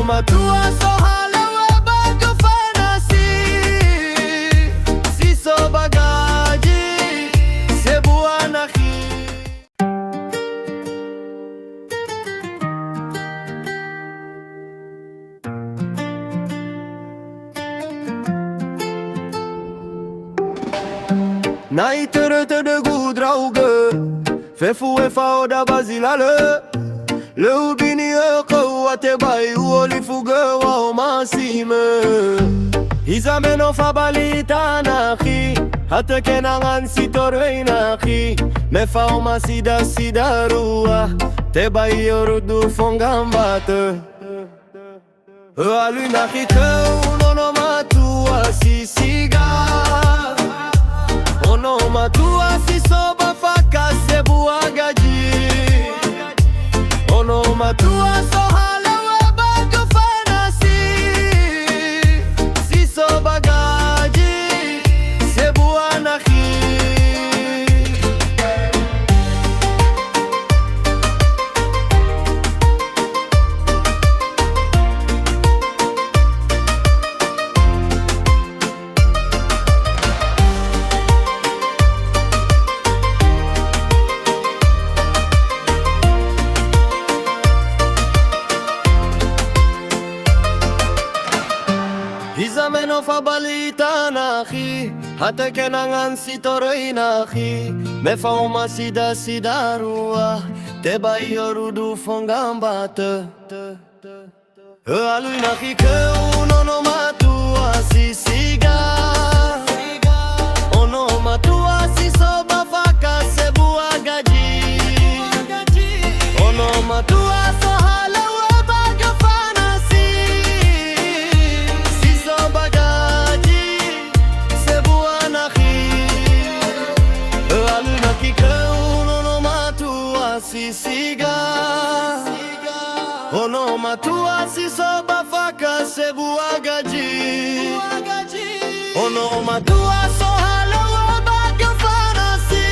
matua so halawe bago fanasi siso bagaji sebuah nakhi Nai tere tere gudrauge Fefu e fa da basilale Le ubini e kawate bai uoli fuge wa o masime Izame no fa balita nakhi Hata kenangan si torwei nakhi Me fa o masida sida rua Te bai yorudu fongambate Alu nakhi te unono matua si siga Ono matua si soba faka sebu agaji Ono matua so halawe bago fanasi si soba gaji sebu anakhi Izame no fa balita nakhi Hata kenangan si toroi nakhi Me fa uma sida sida rua Te bai yorudu fongambate Alui nakhi ke unono matua si siga Ono matua si soba faka sebu agaji Ono matua so halawe bago fanasi siso bagaji sebu anakhi Alu nakhi ke unono matua si siga Ono matua si soba faka sebu agaji Ono matua so halawe bago fanasi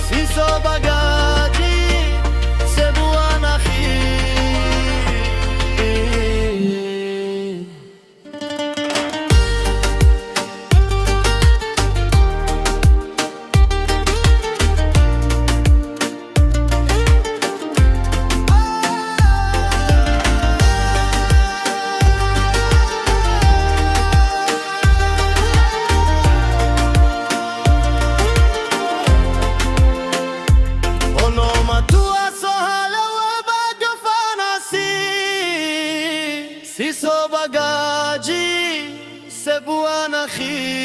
siso bagaji sebu anakhi Ono matua so halawe bago fanasi siso bagaji sebu anakhi